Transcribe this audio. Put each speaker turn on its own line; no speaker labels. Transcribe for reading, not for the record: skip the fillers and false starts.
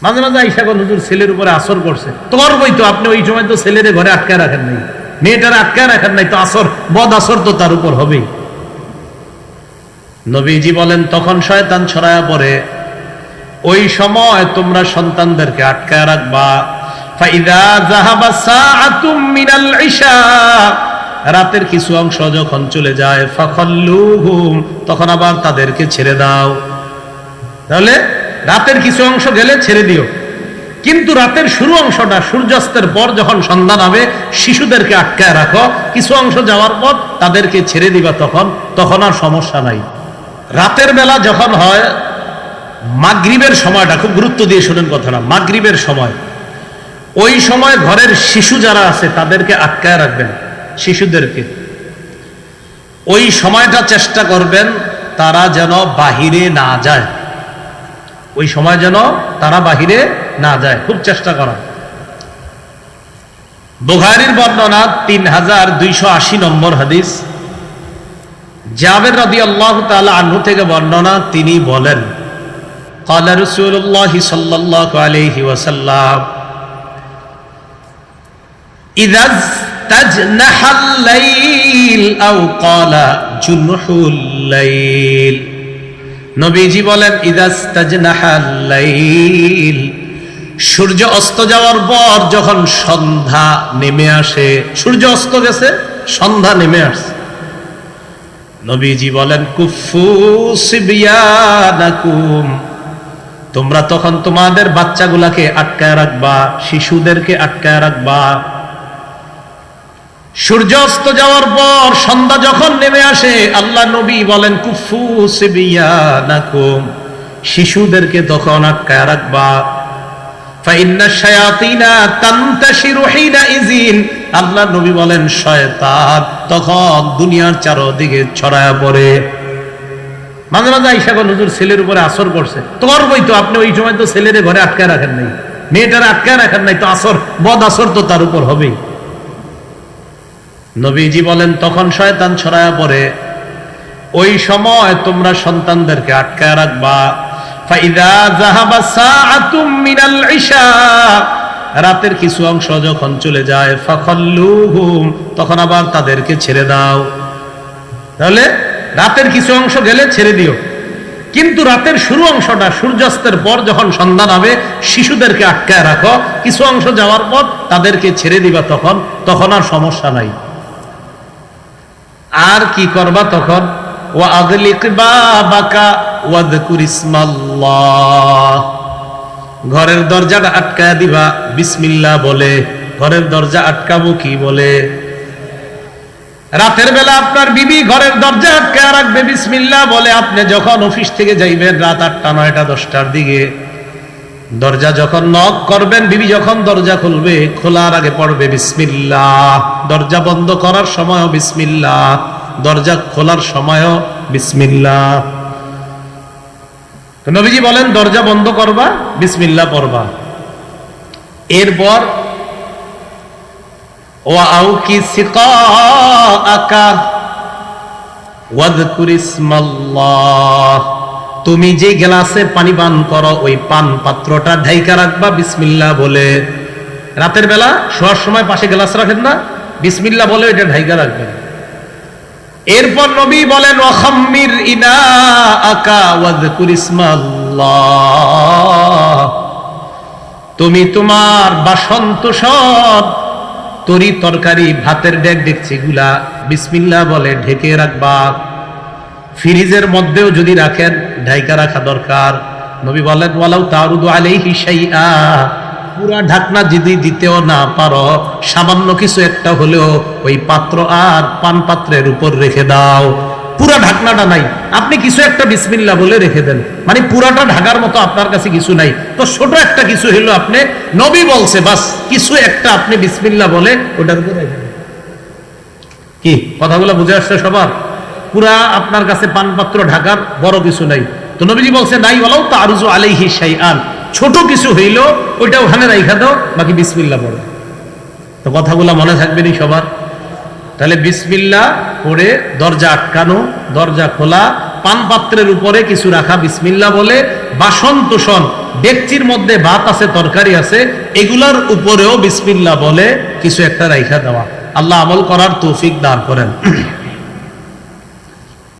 মাঝে মাঝে আইসা কোন হুজুর ছেলের উপরে আসর করছে, তোমার বই তো আপনি ওই সময় তো ছেলের ঘরে আটকায় রাখেন নাই, মেয়েটার আটকায় রাখেন নাই, তো আসর বদ আসর তো তার উপর হবেই। নবীজি বলেন তখন শয়তান ছড়ায়া পড়ে, ওই সময় তোমরা সন্তানদেরকে আটকায় রাখবা। ফাইদা যাহাবা সাআতুম মিনাল ইশা, রাতের কিছু অংশ যখন চলে যায়, ফাখাল্লুহুম, তখন আবার তাদেরকে ছেড়ে দাও। তাহলে রাতের কিছু অংশ গেলে ছেড়ে দিও, কিন্তু রাতের শুরু অংশটা সূর্যাস্তের পর যখন সন্ধ্যা নামে শিশুদেরকে আটকায় রাখো, কিছু অংশ যাওয়ার পর তাদেরকে ছেড়ে দিবা, তখন আর সমস্যা নাই। রাতের বেলা যখন হয়, মাগরিবের সময়টা খুব গুরুত্ব দিয়ে শোনেন কথাটা, মাগরিবের সময়, ওই সময় ঘরের শিশু যারা আছে তাদেরকে আটকায় রাখবেন। শিশুদেরকে ওই সময়টা চেষ্টা করবেন তারা যেন বাহিরে না যায়, ওই সময় যেন তারা বাহিরে না যায়, খুব চেষ্টা করা। বুখারীর বর্ণনা 3280 নম্বর হাদিস, জাবের রাদিয়াল্লাহু তাআলা আনহু থেকে বর্ণনা, তিনি বলেন ক্বালা রাসূলুল্লাহ সাল্লাল্লাহু আলাইহি ওয়াসাল্লাম ইযা তাজনাহাল লাইল আও ক্বালা জুনহুল লাইল। নবীজি বলেন ইযা তাজনাহাল লাইল, সূর্য অস্ত যাওয়ার পর যখন সন্ধ্যা নেমে আসে, সূর্য অস্ত গেছে, সন্ধ্যা নেমে আসছে, নবীজি বলেন কুফু সিবিয়ানাকুম, তোমরা তখন তোমাদের বাচ্চাগুলাকে আটকায় রাখবা, শিশুদেরকে আটকায় রাখবা। সূর্য অস্ত যাওয়ার পর সন্ধ্যা যখন নেমে আসে, আল্লাহ নবী বলেন কুফু সিবিয়ানাকুম, শিশুদেরকে তখন আটকায় রাখবা। ফাইন্না শায়াতিনা তানতাশিরু হিনাইযিন, আল্লাহ নবী বলেন শয়তান তখন দুনিয়ার চারদিকে ছড়ায়া পড়ে। মাঝে মাঝে আইসা কোন হুজুর ছেলের উপরে আসর করছে, তোমার বই তো আপনি ওই সময় তো ছেলের ঘরে আটকায় রাখেন নাই, মেয়েটার আটকায় রাখেন নাই, তো আসর বদ আসর তো তার উপর হবেই। নবীজি বলেন তখন শয়তান ছড়ায়া পড়ে, ওই সময় তোমরা সন্তানদেরকে আটকায় রাখবা। ফাইদা যাহাবা সাআতুম মিনাল ইশা, রাতের কিছু অংশ যখন চলে যায়, ফাখাল্লুহুম, তখন আবার তাদেরকে ছেড়ে দাও। তাহলে রাতের কিছু অংশ গেলে ছেড়ে দিও, কিন্তু রাতের শুরু অংশটা সূর্যাস্তের পর যখন সন্ধ্যা নামে শিশুদেরকে আটকায় রাখো, কিছু অংশ যাওয়ার পর তাদেরকে ছেড়ে দিবা, তখন আর সমস্যা নাই। আর কি করবা তখন? ওয়া আগলিক বাবাকা ওয়াযকুর ইসমাল্লাহ, ঘরের দরজাটা আটকায় দিবা বিসমিল্লাহ বলে। ঘরের দরজা আটকাবো কি বলে? রাতের বেলা আপনার বিবি ঘরের দরজা আটকায় রাখবে বিসমিল্লাহ বলে। আপনি যখন অফিস থেকে যাইবেন রাত 8টা 9টা 10টার দিকে, দরজা যখন নক করবেন, বিবি যখন দরজা খুলবে, খোলার আগে পড়বে বিসমিল্লাহ, দরজা বন্ধ করার সময়ও বিসমিল্লাহ, দরজা খোলার সময়ও বিসমিল্লাহ। তো নবীজি বলেন দরজা বন্ধ করবা, বিসমিল্লাহ পড়বা। এরপর ওয়াউকি সিকাআকা ওয়াযকুর ইসমাল্লাহ, তুমি যে গ্লাসে পানি পান করো ওই পান পাত্রটা ঢাইকা রাখবা বিসমিল্লাহ বলে। রাতের বেলা শোয়ার সময় পাশে গ্লাস রাখেন না, বিসমিল্লাহ বলে এটা ঢাইকা রাখবেন। এরপর নবী বলেন ওয়াখাম্মির ইনাআকা ওয়াযকুর ইসমাল্লাহ, তুমি তোমার বাসন তোষণ তরি তরকারি ভাতের ডেকচি গুলা বিসমিল্লাহ বলে ঢেকে রাখবা। ফ্রিজের মধ্যেও যদি রাখেন ঢাইকা রাখা দরকার। নবী বলেন ওয়ালাউ তারুদু আলাইহি শাইআ, পুরা ঢাকনা যদি দিতেও না পারো, সামান্য কিছু একটা হলেও ওই পাত্র আর পান পাত্রের উপর রেখে দাও। পুরা ঢাকনাটা নাই, আপনি কিছু একটা বিসমিল্লাহ বলে রেখে দেন, মানে পুরাটা ঢাকার মতো আপনার কাছে কিছু নাই, তো ছোট একটা কিছু হলো আপনি, নবী বলছে বাস কিছু একটা আপনি বিসমিল্লাহ বলে ওটার উপর রেখে দেন। কি কথাগুলো বুঝে আসছে সবার? পুরা আপনার কাছে পানপাত্র ঢাকার বড় কিছু নাই, তো নবীজি বলছে নাই ওয়ালাউ তারুজু আলাইহি শাইআন, ছোট কিছু হইল ওইটা ওখানে রাইখা দাও, বাকি বিসমিল্লাহ পড়ো। তো কথাগুলো মনে থাকবে নি সবার? তাহলে বিসমিল্লাহ পড়ে দরজা আটকানো, দরজা খোলা, পান পাত্রের উপরে কিছু রাখা বিসমিল্লাহ বলে, বাসন তোষণ ডেকচির মধ্যে ভাত আছে তরকারি আছে এগুলার উপরেও বিসমিল্লাহ বলে কিছু একটা রাইখা দেওয়া। আল্লাহ আমল করার তৌফিক দান করেন।